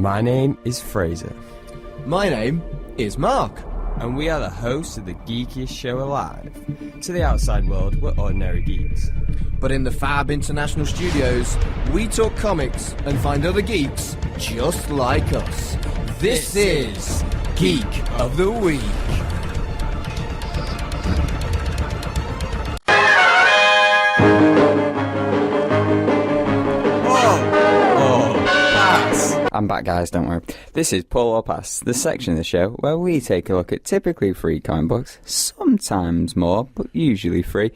My name is Fraser. My name is Mark. And we are the hosts of the geekiest show alive. To the outside world, we're ordinary geeks. But in the Fab International Studios, we talk comics and find other geeks just like us. This is Geek of the Week. I'm back, guys, don't worry. This is Pull or Pass, the section of the show where we take a look at typically free comic books, sometimes more, but usually free,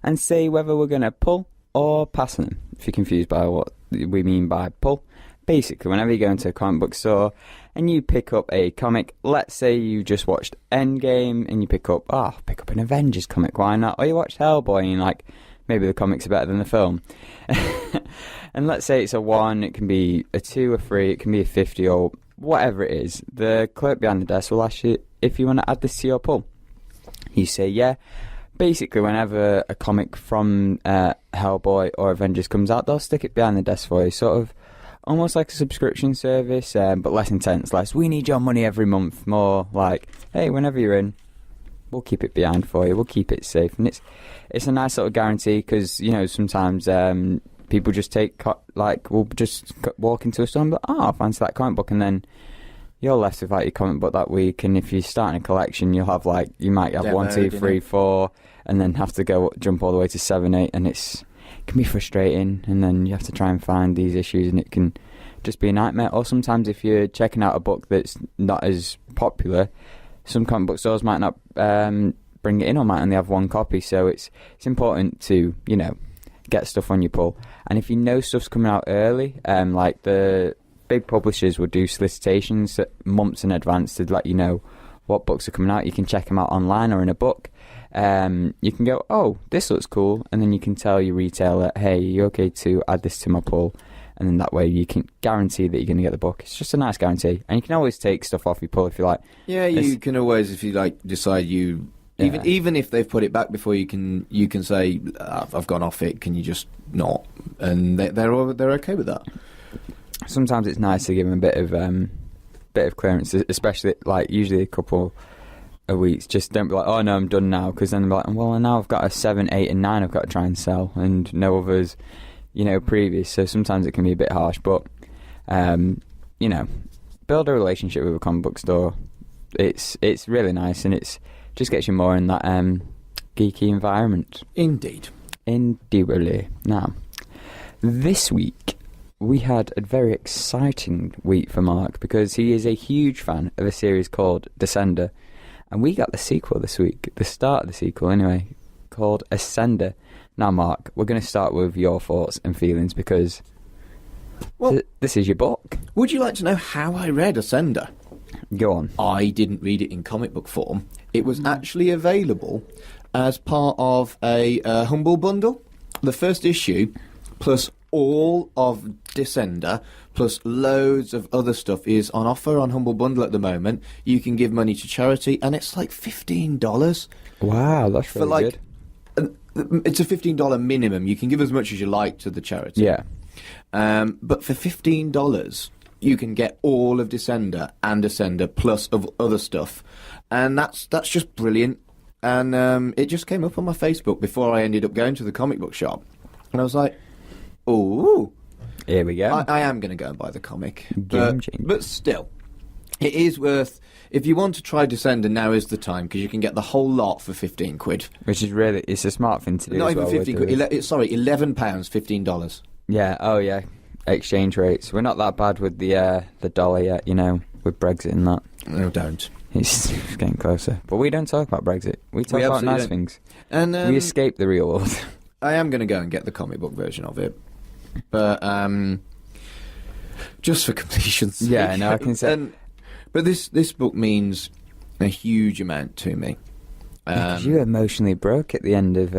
and say whether we're going to pull or pass on them. If you're confused by what we mean by pull, basically, whenever you go into a comic book store and you pick up a comic, let's say you just watched Endgame and you pick up an Avengers comic, why not? Or you watched Hellboy and you're like, maybe the comics are better than the film. And let's say it's a 1, it can be a 2, a 3, it can be a 50 or whatever it is. The clerk behind the desk will ask you if you want to add this to your pull. You say yeah. Basically, whenever a comic from Hellboy or Avengers comes out, they'll stick it behind the desk for you, sort of almost like a subscription service, but less intense, less we need your money every month, more like, hey, whenever you're in, we'll keep it behind for you, we'll keep it safe. And it's a nice sort of guarantee, because, you know, sometimes people just we'll just walk into a store and be like, I fancy that comic book, and then you're left without your comic book that week. And if you're starting a collection, you might have 1, 2, 3, 4, and then have to jump all the way to 7, 8, and it can be frustrating. And then you have to try and find these issues, and it can just be a nightmare. Or sometimes if you're checking out a book that's not as popular, some comic book stores might not bring it in, or might only have 1 copy. So it's important to, you know, get stuff on your pull. And if you know stuff's coming out early, like the big publishers will do solicitations months in advance to let you know what books are coming out. You can check them out online or in a book. You can go, oh, this looks cool, and then you can tell your retailer, hey, you're okay to add this to my pull, and then that way you can guarantee that you're going to get the book. It's just a nice guarantee, and you can always take stuff off your pull if you like. Yeah, you can always, if you like, decide you. Even if they've put it back before, you can say, I've gone off it, can you just not? And they're okay with that. Sometimes it's nice to give them a bit of clearance, especially like usually a couple of weeks. Just don't be like, oh no, I'm done now, because then they're like, well, now I've got a 7, 8 and 9 I've got to try and sell, and no others, you know, previous. So sometimes it can be a bit harsh, but you know, build a relationship with a comic book store. It's really nice, and it's just gets you more in that geeky environment. Indeed. Indubitably. Now, this week we had a very exciting week for Mark, because he is a huge fan of a series called Descender, and we got the sequel this week, the start of the sequel anyway, called Ascender. Now, Mark, we're going to start with your thoughts and feelings, because this is your book. Would you like to know how I read Ascender? Go on. I didn't read it in comic book form. It was actually available as part of a Humble Bundle. The first issue, plus all of Descender, plus loads of other stuff, is on offer on Humble Bundle at the moment. You can give money to charity, and it's like $15. Wow, that's really good. It's a $15 minimum. You can give as much as you like to the charity. Yeah. But for $15... you can get all of Descender and Ascender plus of other stuff, and that's just brilliant. And it just came up on my Facebook before I ended up going to the comic book shop, and I was like, "Oh, here we go." I am going to go and buy the comic, but still, it is worth. If you want to try Descender, now is the time, because you can get the whole lot for £15, which is it's a smart thing to do. Not as even well, £15. Sorry, £11, $15. Yeah. Oh yeah. Exchange rates. We're not that bad with the dollar yet, you know, with Brexit and that. No, don't. It's getting closer. But we don't talk about Brexit. We talk about nice things. And we escape the real world. I am going to go and get the comic book version of it, but just for completion's sake. Yeah, no, I can say. But this book means a huge amount to me. Because you emotionally broke at the end of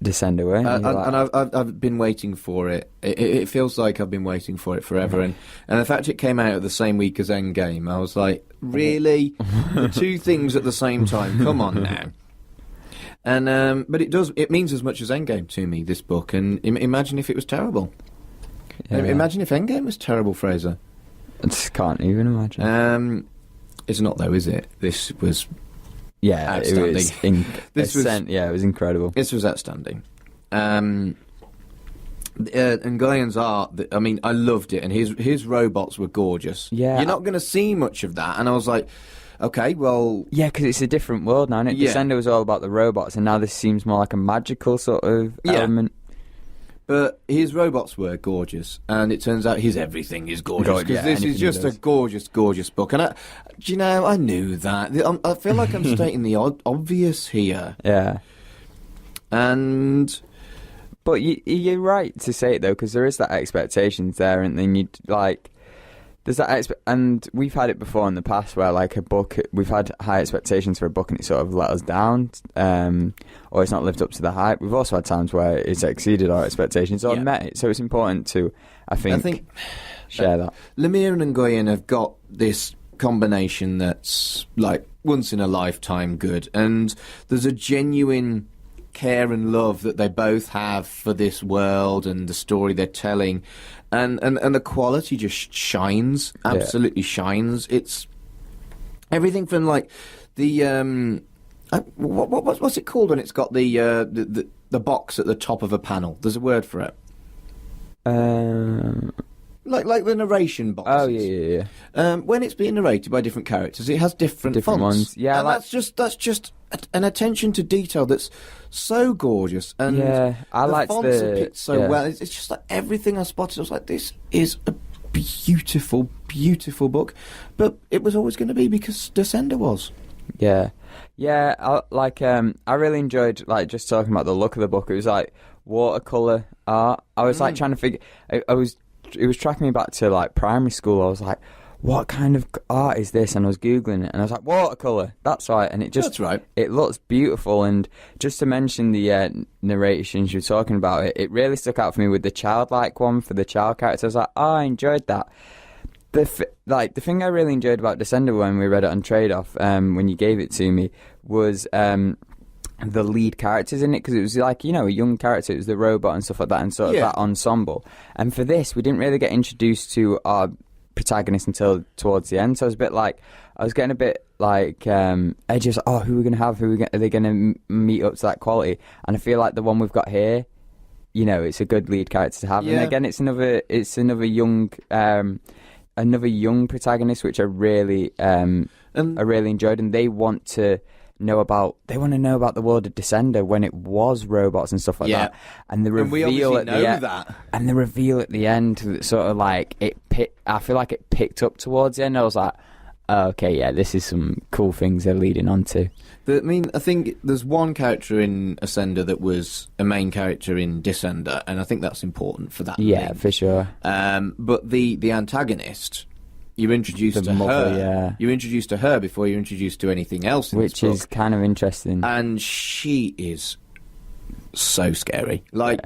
Descender, weren't you? And I've been waiting for it. It feels like I've been waiting for it forever. And the fact it came out the same week as Endgame, I was like, really? The two things at the same time? Come on now. And but it means as much as Endgame to me, this book. And imagine if it was terrible. Yeah. Imagine if Endgame was terrible, Fraser. I just can't even imagine. It's not though, is it? This was Yeah, outstanding. It was incredible. This was outstanding. And Nguyen's art, I mean, I loved it, and his robots were gorgeous. Yeah. You're not going to see much of that, and I was like, okay, well... Yeah, because it's a different world now, isn't it? Yeah. Descender was all about the robots, and now this seems more like a magical sort of element. But his robots were gorgeous, and it turns out his everything is gorgeous, because Yeah, this is anything just he a does. gorgeous, gorgeous book. And, I knew that. I feel like I'm stating the obvious here. Yeah. And... But you're right to say it, though, because there is that expectations there, and then you like... There's that and we've had it before in the past where, like, a book, we've had high expectations for a book and it sort of let us down, or it's not lived up to the hype. We've also had times where it's exceeded our expectations or met it. So it's important to, I think share that. Lemire and Nguyen have got this combination that's like once in a lifetime good, and there's a genuine care and love that they both have for this world and the story they're telling, and the quality just shines, absolutely shines. It's everything from like the what's it called when it's got the box at the top of a panel? There's a word for it. Like the narration boxes. Oh yeah. When it's being narrated by different characters, it has different fonts. Ones. Yeah, and that's just an attention to detail that's so gorgeous. And I the liked fonts are picked so yeah. well. It's just like everything I spotted. I was like, this is a beautiful, beautiful book. But it was always going to be because Descender was. Yeah. I really enjoyed like just talking about the look of the book. It was like watercolor art. I was like trying to figure. It was tracking me back to like primary school. I was like, what kind of art is this? And I was Googling it, and I was like, watercolour, that's right. And that's right. It looks beautiful. And just to mention the narrations you're talking about, it really stuck out for me with the childlike one for the child character. I was like, oh, I enjoyed that. The thing I really enjoyed about Descender when we read it on Trade-Off, when you gave it to me, was the lead characters in it, because it was like, a young character. It was the robot and stuff like that, and sort of that ensemble. And for this, we didn't really get introduced to our protagonist until towards the end. So I was getting a bit like edgy. Who are we going to have? Are they going to meet up to that quality? And I feel like the one we've got here, it's a good lead character to have. Yeah. And again, it's another young protagonist, which I really enjoyed, and they want to know about the world of Descender when it was robots and stuff like that. And the reveal at the end, sort of like I feel like it picked up towards the end. I was like, oh, okay, yeah, this is some cool things they're leading on to. I think there's one character in Ascender that was a main character in Descender, and I think that's important for that. Yeah, link. for sure. But the antagonist, you're introduced to mother, her. Yeah. You're introduced to her before you're introduced to anything else in which this book. is kind of interesting. And she is so scary, like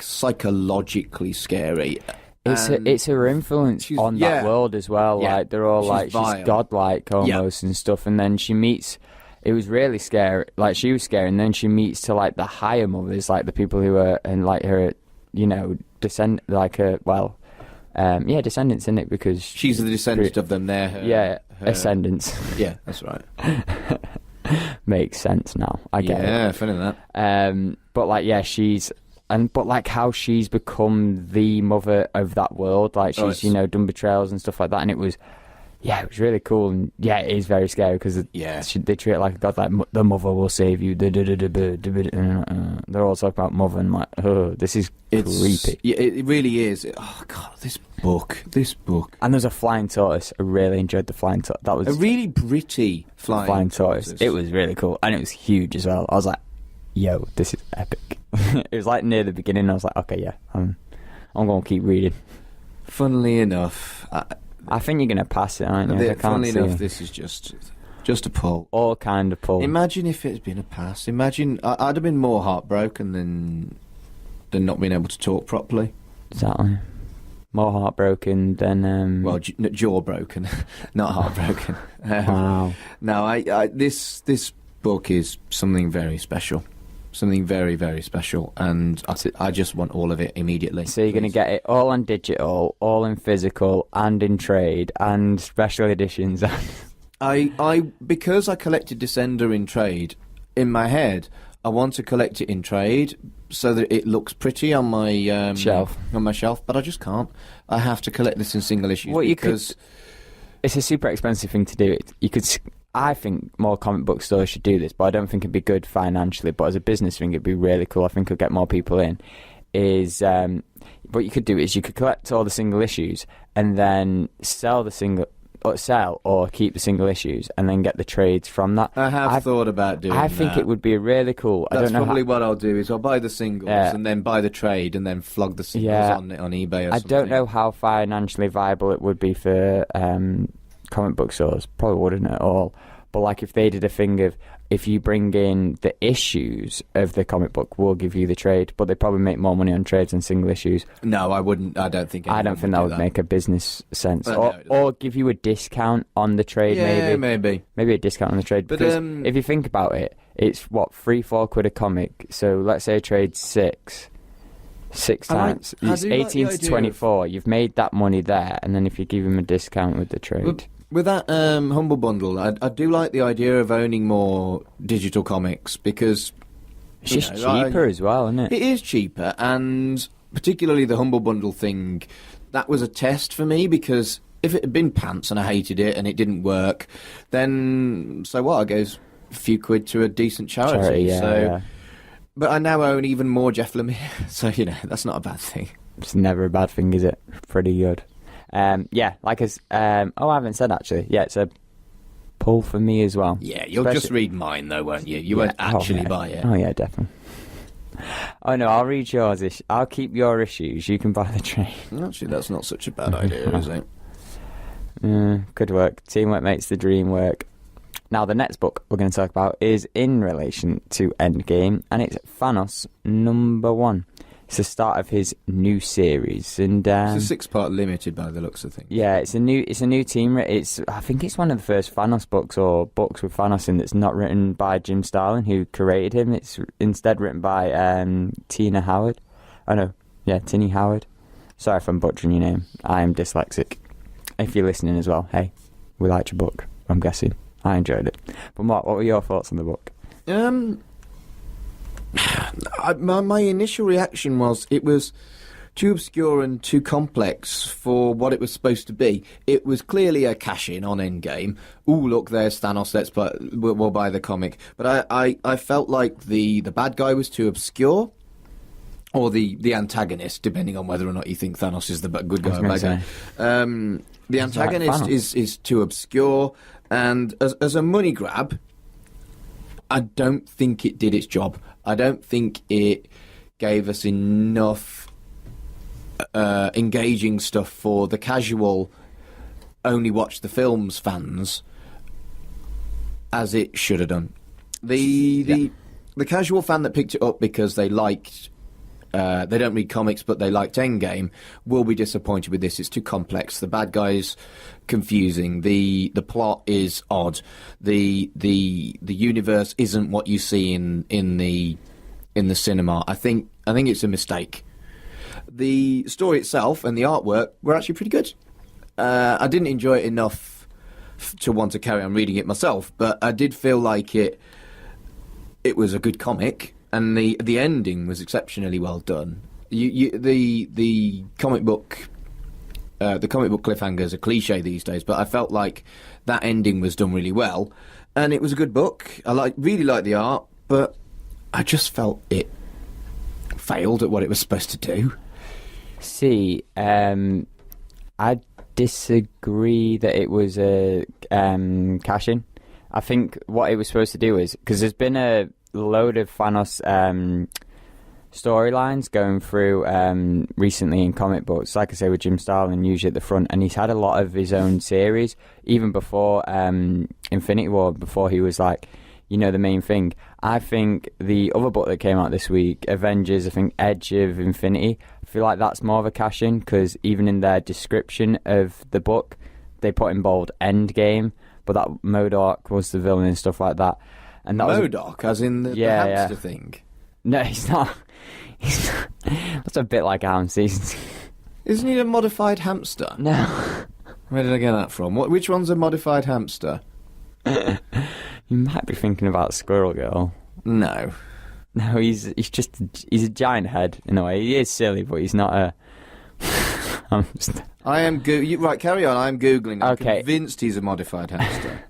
psychologically scary. It's her influence on that world as well. Yeah. Like they're all she's godlike almost and stuff. And then she meets. It was really scary. Like she was scary, and then she meets to like the higher mothers, like the people who are and like her, descendants in it, because she's the descendant of them. They're her, ascendants. Yeah, that's right. Makes sense now. I get it. Yeah, funny that. But she's. But like how she's become the mother of that world, like she's done betrayals and stuff like that, and it was really cool, and it is very scary because they treat it like a god, like the mother will save you. They're all talking about mother, and like, oh, this is creepy. Yeah, it really is. Oh god, this book. And there's a flying tortoise. I really enjoyed the flying tortoise. That was a really pretty flying tortoise. It was really cool, and it was huge as well. I was like, yo, this is epic. It was like near the beginning. I was like, okay, I'm going to keep reading. Funnily enough, I think you're going to pass it, aren't you? Funnily enough, this is just a pull. All kind of pull. Imagine if it had been a pass. Imagine I'd have been more heartbroken than not being able to talk properly. Exactly. More heartbroken than jaw broken, not heartbroken. Wow. No, this book is something very special. something very, very special, and I just want all of it immediately. So you're going to get it all on digital, all in physical, and in trade, and special editions. Because I collected Descender in trade, in my head, I want to collect it in trade so that it looks pretty on my shelf. But I just can't. I have to collect this in single issues because it's a super expensive thing to do. I think more comic book stores should do this, but I don't think it'd be good financially. But as a business thing, it'd be really cool. I think it'll get more people in. What you could do is you could collect all the single issues and then sell or keep the single issues and then get the trades from that. I've thought about doing that. I think it would be really cool. That's probably what I'll do is I'll buy the singles and then buy the trade and then flog the singles on eBay or something. I don't know how financially viable it would be for comic book stores. Probably wouldn't at all. But like if they did a thing of, if you bring in the issues of the comic book, we'll give you the trade. But they probably make more money on trades than single issues. No, I wouldn't. I don't think that would make a business sense. Or give you a discount on the trade, maybe. Maybe a discount on the trade. But if you think about it, it's what, £3-4 a comic. So let's say a trade's six times. It's 18 to 24. You've made that money there, and then if you give them a discount with the trade. With that Humble Bundle, I do like the idea of owning more digital comics because it's just cheaper as well, isn't it? It is cheaper, and particularly the Humble Bundle thing, that was a test for me because if it had been pants and I hated it and it didn't work, then so what? I goes a few quid to a decent charity. But I now own even more Jeff Lemire, so that's not a bad thing. It's never a bad thing, is it? Pretty good. I haven't said actually. Yeah, it's a pull for me as well. Yeah, you'll just read mine though, won't you? You won't actually buy it. Oh yeah, definitely. Oh no, I'll read yours. I'll keep your issues. You can buy the trade. Actually, that's not such a bad idea, is it? Good work. Teamwork makes the dream work. Now, the next book we're going to talk about is in relation to Endgame, and it's Thanos #1. It's the start of his new series, and it's a 6-part limited by the looks of things. Yeah, it's a new team. I think it's one of the first Thanos books or books with Thanos in that's not written by Jim Starlin, who created him. It's instead written by Tina Howard. Oh no, yeah, Tinny Howard. Sorry if I'm butchering your name. I am dyslexic. If you're listening as well, hey, we liked your book. I'm guessing I enjoyed it. But Mark, what were your thoughts on the book? My initial reaction was it was too obscure and too complex for what it was supposed to be. It was clearly a cash-in on Endgame. Ooh, look, there's Thanos, we'll buy the comic. But I felt like the bad guy was too obscure, or the antagonist, depending on whether or not you think Thanos is the good guy or bad guy. The antagonist is too obscure, and as a money grab, I don't think it did its job. I don't think it gave us enough engaging stuff for the casual, only watch the films fans, as it should have done. The casual fan that picked it up because they liked, they don't read comics but they liked Endgame, will be disappointed with this. It's too complex. The bad guy's confusing. The plot is odd. The universe isn't what you see in the cinema. I think it's a mistake. The story itself and the artwork were actually pretty good. I didn't enjoy it enough to want to carry on reading it myself, but I did feel like it was a good comic, and the ending was exceptionally well done. The comic book cliffhangers are cliche these days, but I felt like that ending was done really well, and it was a good book. I really liked the art, but I just felt it failed at what it was supposed to do. See, I disagree that it was a cash-in. I think what it was supposed to do is, because there's been a load of Thanos storylines going through recently in comic books, like I say, with Jim Starlin usually at the front, and he's had a lot of his own series, even before Infinity War, before he was like, the main thing. I think the other book that came out this week, Avengers, I think Edge of Infinity, I feel like that's more of a cash-in, because even in their description of the book, they put in bold Endgame, but that MODOK was the villain and stuff like that. And that MODOK, as in the hamster thing? No, he's not. That's a bit like Alan Seasons. Isn't he a modified hamster? No. Where did I get that from? Which one's a modified hamster? You might be thinking about Squirrel Girl. No. No, he's a giant head in a way. He is silly, but he's not a hamster. I am right. Carry on. I'm googling. I'm Okay. convinced he's a modified hamster.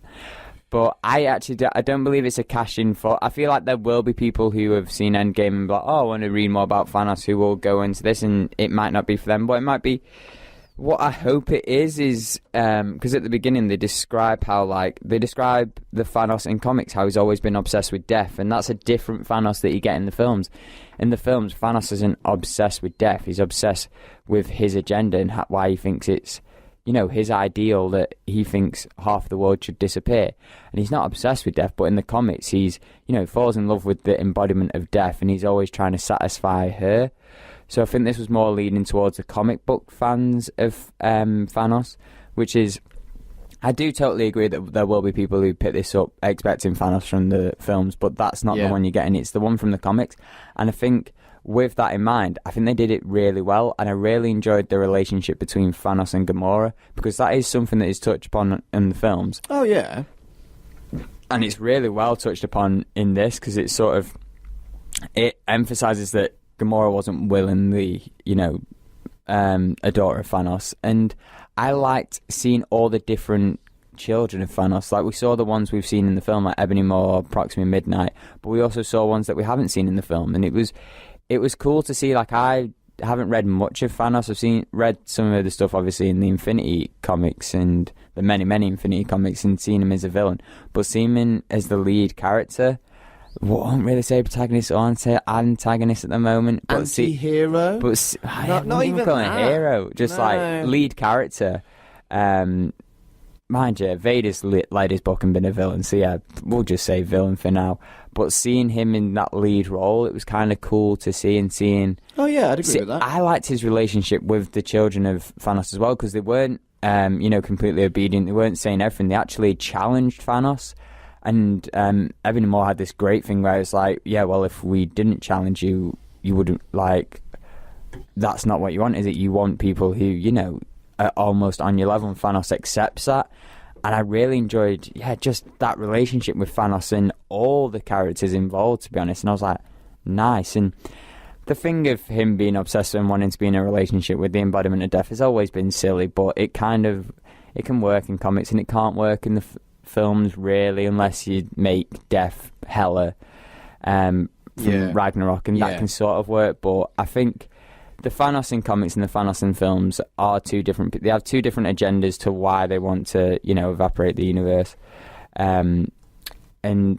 But I don't believe it's a cash-in for... I feel like there will be people who have seen Endgame and be like, oh, I want to read more about Thanos, who will go into this, and it might not be for them, but it might be... What I hope it is because at the beginning they describe the Thanos in comics, how he's always been obsessed with death, and that's a different Thanos that you get in the films. In the films, Thanos isn't obsessed with death, he's obsessed with his agenda and why he thinks it's, his ideal that he thinks half the world should disappear. And he's not obsessed with death, but in the comics he's, falls in love with the embodiment of death, and he's always trying to satisfy her. So I think this was more leading towards the comic book fans of Thanos, which is... I do totally agree that there will be people who pick this up expecting Thanos from the films, but that's not the one you're getting. It's the one from the comics. And I think with that in mind, I think they did it really well, and I really enjoyed the relationship between Thanos and Gamora, because that is something that is touched upon in the films. Oh, yeah. And it's really well touched upon in this, because it sort of... It emphasises that Gamora wasn't willingly, a daughter of Thanos. And I liked seeing all the different children of Thanos. Like, we saw the ones we've seen in the film, like Ebony Maw, Proxima Midnight, but we also saw ones that we haven't seen in the film. And it was cool to see. Like, I haven't read much of Thanos. I've read some of the stuff, obviously, in the Infinity comics and the many, many Infinity comics, and seen him as a villain. But seeing him as the lead character... Well, I won't really say protagonist or antagonist at the moment. But anti-hero? But not even calling that. A hero. Just like lead character. Mind you, Vader's led his book and been a villain, so yeah, we'll just say villain for now. But seeing him in that lead role, it was kind of cool to see, and seeing... Oh yeah, I'd agree with that. I liked his relationship with the children of Thanos as well, because they weren't, completely obedient. They weren't saying everything. They actually challenged Thanos. And Ebony Maw had this great thing where it's like, yeah, well, if we didn't challenge you, you wouldn't, like, that's not what you want, is it? You want people who, are almost on your level, and Thanos accepts that. And I really enjoyed, just that relationship with Thanos and all the characters involved, to be honest. And I was like, nice. And the thing of him being obsessed and wanting to be in a relationship with the embodiment of death has always been silly, but it can work in comics, and it can't work in the films really, unless you make death Hela from Ragnarok, and that can sort of work. But I think the Thanos in comics and the Thanos in films are two different. They have two different agendas to why they want to, evaporate the universe. And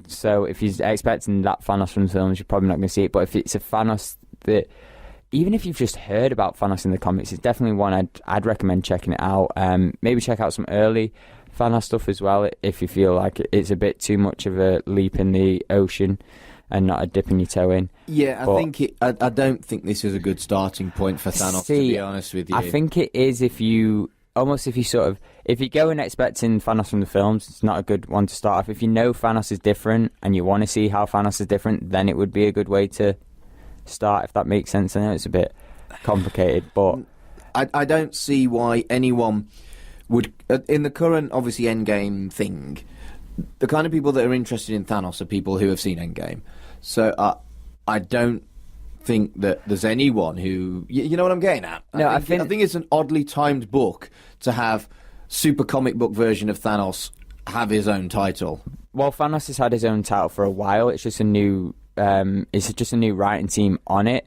so if you're expecting that Thanos from the films, you're probably not going to see it. But if it's a Thanos that, even if you've just heard about Thanos in the comics, it's definitely one I'd recommend checking it out. Maybe check out some early Thanos stuff as well, if you feel like it's a bit too much of a leap in the ocean and not a dipping your toe in. Yeah, I don't think this is a good starting point for Thanos, to be honest with you. I think it is if you go in expecting Thanos from the films, it's not a good one to start off. If you know Thanos is different and you want to see how Thanos is different, then it would be a good way to start, if that makes sense. I know it's a bit complicated, but... I don't see why anyone... would, in the current, obviously, Endgame thing, the kind of people that are interested in Thanos are people who have seen Endgame. So I don't think that there's anyone who... You know what I'm getting at? I think it's an oddly timed book to have super comic book version of Thanos have his own title. Well, Thanos has had his own title for a while. It's just a new writing team on it.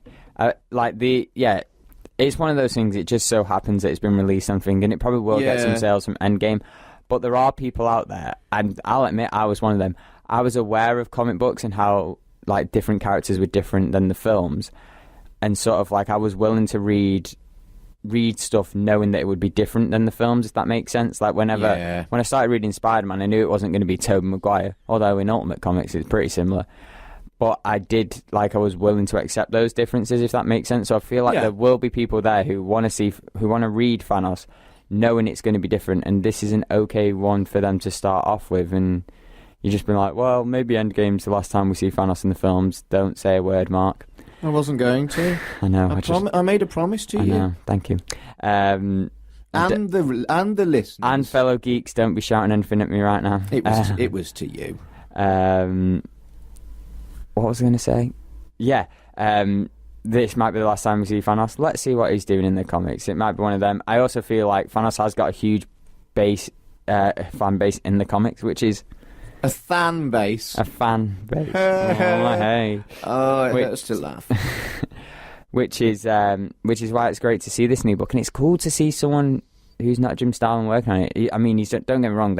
It's one of those things, it just so happens that it's been released something, and it probably will get some sales from Endgame. But there are people out there, and I'll admit I was one of them. I was aware of comic books and how, like, different characters were different than the films. And sort of, like, I was willing to read stuff knowing that it would be different than the films, if that makes sense. Like, when I started reading Spider-Man, I knew it wasn't going to be Tobey Maguire, although in Ultimate Comics it's pretty similar. But I was willing to accept those differences, if that makes sense. So I feel like there will be people there who want to read Thanos, knowing it's going to be different, and this is an okay one for them to start off with. And You've just been like, well, maybe Endgame's the last time we see Thanos in the films. Don't say a word, Mark. I wasn't going to. I know. I made a promise to you. I know. Thank you. And the listeners. And fellow geeks, don't be shouting anything at me right now. It was to you. What was I going to say? Yeah. This might be the last time we see Thanos. Let's see what he's doing in the comics. It might be one of them. I also feel like Thanos has got a huge fan base in the comics, which is a fan base. A fan base. Oh, hey. Oh, it hurts to laugh. which is why it's great to see this new book, and it's cool to see someone who's not Jim Starlin working on it. I mean, don't get me wrong.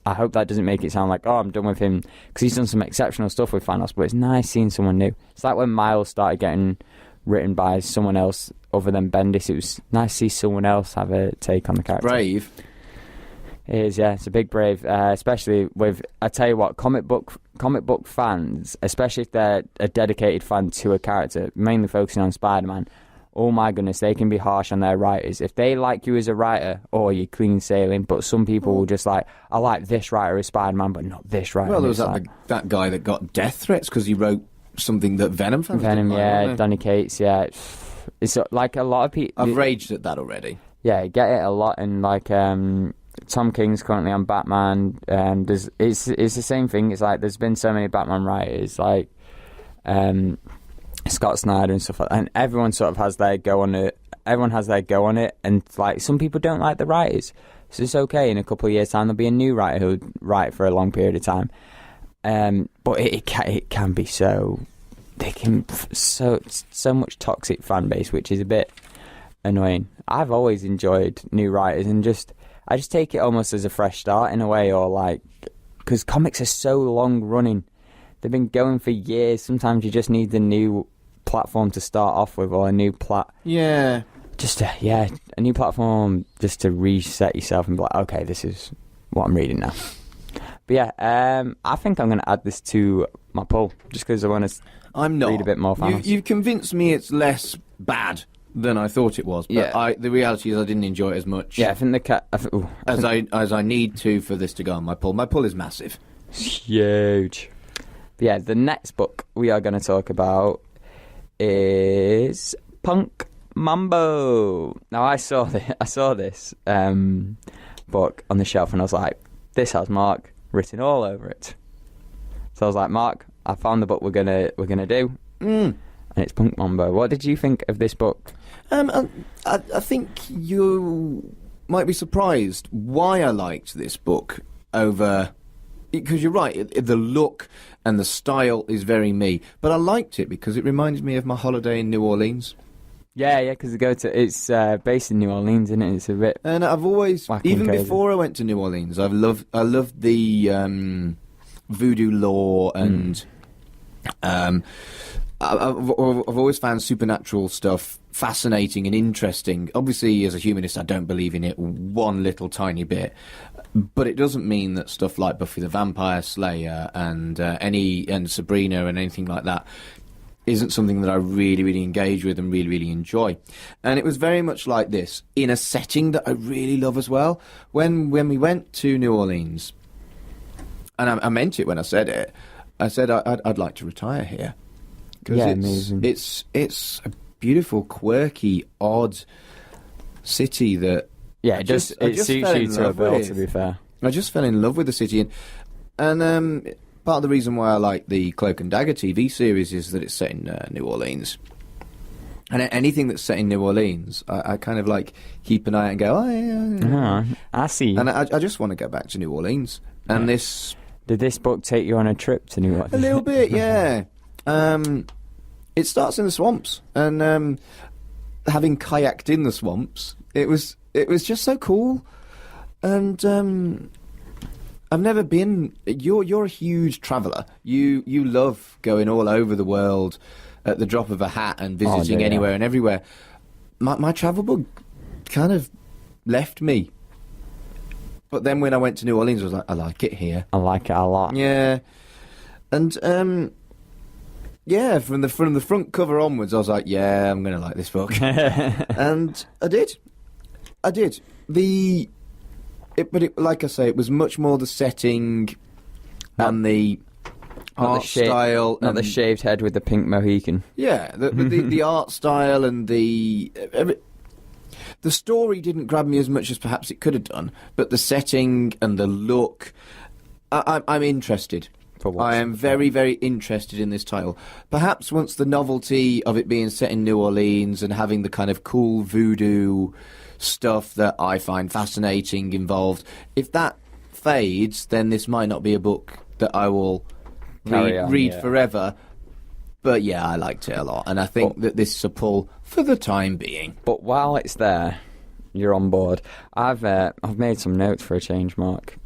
I hope that doesn't make it sound like, oh, I'm done with him, because he's done some exceptional stuff with Thanos. But it's nice seeing someone new. It's like when Miles started getting written by someone else other than Bendis. It was nice to see someone else have a take on the character. Brave. It is, yeah. It's a big brave, especially with, I tell you what, comic book fans, especially if they're a dedicated fan to a character, mainly focusing on Spider-Man. Oh my goodness, they can be harsh on their writers. If they like you as a writer, you're clean sailing. But some people will just like, I like this writer as Spider-Man, but not this writer. Well, there was that guy that got death threats because he wrote something that Venom fans didn't like, Donny Cates, yeah. It's like a lot of people. I've raged at that already. Yeah, get it a lot, and like Tom King's currently on Batman. It's the same thing. It's like there's been so many Batman writers, like Scott Snyder and stuff like that, and everyone sort of has their go on it. Everyone has their go on it, and like some people don't like the writers, so it's okay. In a couple of years' time, there'll be a new writer who'll write for a long period of time. But it can be so much toxic fan base, which is a bit annoying. I've always enjoyed new writers, and I just take it almost as a fresh start in a way, or like, because comics are so long running. They've been going for years. Sometimes you just need the new platform to start off with, or a new Yeah. A new platform just to reset yourself and be like, okay, this is what I'm reading now. But yeah, I think I'm going to add this to my poll, just because I want to read a bit more Thanos. You've convinced me it's less bad than I thought it was, but yeah. The reality is I didn't enjoy it as much. Yeah, I think as I need to for this to go on my poll. My poll is massive. Huge. But yeah, the next book we are going to talk about is Punk Mambo. Now I saw this book on the shelf, and I was like, this has Mark written all over it. So I was like, Mark, I found the book we're gonna do, and it's Punk Mambo. What did you think of this book? I think you might be surprised why I liked this book over. Because you're right, the look and the style is very me. But I liked it because it reminds me of my holiday in New Orleans. Yeah, because it's based in New Orleans, isn't it? It's a bit. And I've always, even crazy. Before I went to New Orleans, I loved the voodoo lore, and I've always found supernatural stuff fascinating and interesting. Obviously, as a humanist, I don't believe in it one little tiny bit. But it doesn't mean that stuff like Buffy the Vampire Slayer and Sabrina and anything like that isn't something that I really, really engage with and really, really enjoy. And it was very much like this in a setting that I really love as well. When we went to New Orleans, and I meant it when I said it, I said I'd like to retire here. Yeah, amazing. It's a beautiful, quirky, odd city that. Yeah, it suits you to a bill, to be fair. I just fell in love with the city, and part of the reason why I like the Cloak and Dagger TV series is that it's set in New Orleans. And anything that's set in New Orleans, I kind of like keep an eye out and go, oh, yeah. I see. And I just want to go back to New Orleans. And Did this book take you on a trip to New Orleans? A little bit, yeah. It starts in the swamps, and having kayaked in the swamps, it was just so cool. And I've never been. You're a huge traveller. You love going all over the world at the drop of a hat and visiting anywhere and everywhere. My travel book kind of left me. But then when I went to New Orleans, I was like, I like it here. I like it a lot. Yeah, and from the front cover onwards, I was like, yeah, I'm going to like this book, and I did. But like I say, it was much more the setting and the art style. Not the shaved head with the pink Mohican. Yeah, the art style and the story didn't grab me as much as perhaps it could have done, but the setting and the look, I'm interested. I am very, very interested in this title. Perhaps once the novelty of it being set in New Orleans and having the kind of cool voodoo stuff that I find fascinating involved, if that fades, then this might not be a book that I will read forever. But yeah, I liked it a lot, and I think that this is a pull for the time being. But while it's there, you're on board. I've made some notes for a change, Mark.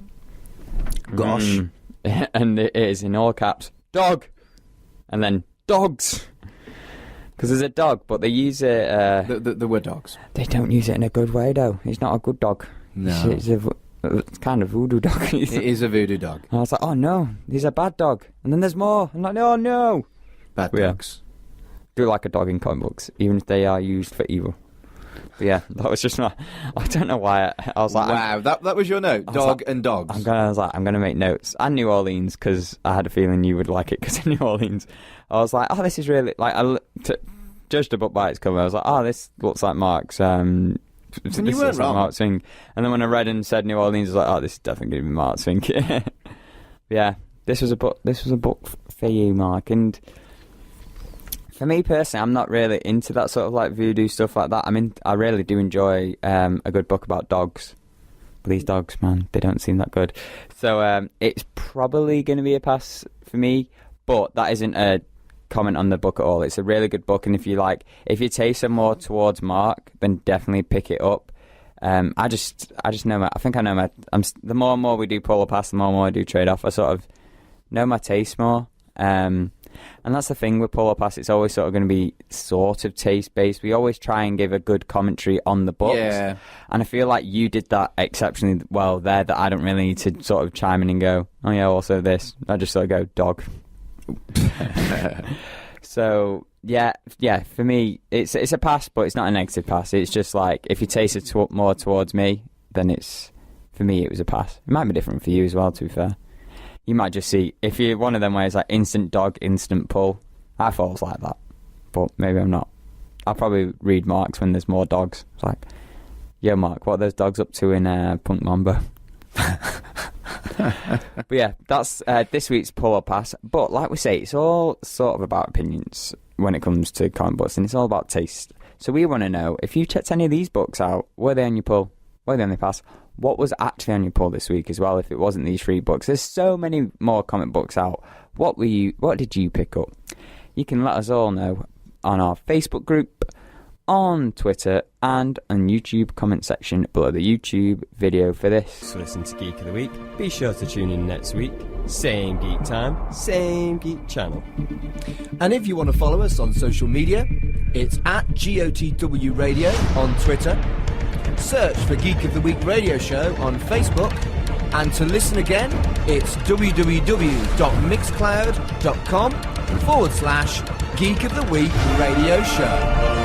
Gosh. And it is in all caps, dog, and then dogs. Because there's a dog, but they use it... the word dogs. They don't use it in a good way, though. He's not a good dog. No. It's kind of voodoo dog. It is a voodoo dog. And I was like, oh no, he's a bad dog. And then there's more. I'm like, oh no. Bad dogs. Do like a dog in comic books, even if they are used for evil. But yeah, that was just my... I don't know why I was like... Wow, that was your note. Dog and dogs. I'm going to make notes. And New Orleans, because I had a feeling you would like it, because in New Orleans, I was like, oh, this is really... Like, judged the book by its cover. I was like, oh, this looks like Mark's... and you weren't wrong. Mark's thing. And then when I read and said New Orleans, I was like, oh, this is definitely going to be Mark's thing. Yeah, this was a book for you, Mark. And... for me personally, I'm not really into that sort of like voodoo stuff like that. I mean, I really do enjoy a good book about dogs. But these dogs, man, they don't seem that good. So it's probably going to be a pass for me. But that isn't a comment on the book at all. It's a really good book, and if your tastes are more towards Mark, then definitely pick it up. I just know I think I know the more and more we do pull or pass, the more and more I do trade off. I sort of know my taste more. And that's the thing with Pull or Pass, it's always sort of going to be sort of taste-based. We always try and give a good commentary on the books. Yeah. And I feel like you did that exceptionally well there, that I don't really need to sort of chime in and go, oh yeah, also this. I just sort of go, dog. So, yeah, for me, it's a pass, but it's not a negative pass. It's just like, if your taste is more towards me, then for me, it was a pass. It might be different for you as well, to be fair. You might just see, if you're one of them where it's like instant dog, instant pull, I thought it was like that. But maybe I'm not. I'll probably read Mark's when there's more dogs. It's like, yo, Mark, what are those dogs up to in Punk Mambo? But yeah, that's this week's Pull or Pass. But like we say, it's all sort of about opinions when it comes to comic books, and it's all about taste. So we want to know, if you checked any of these books out, were they on your pull? Were they on your pass? What was actually on your pull this week as well, if it wasn't these 3 books? There's so many more comic books out. What did you pick up? You can let us all know on our Facebook group, on Twitter, and on YouTube comment section below the YouTube video for this. To listen to Geek of the Week, be sure to tune in next week. Same geek time, same geek channel. And if you want to follow us on social media, it's at GOTW Radio on Twitter. Search for Geek of the Week Radio Show on Facebook, and to listen again, it's www.mixcloud.com/Geek of the Week Radio Show.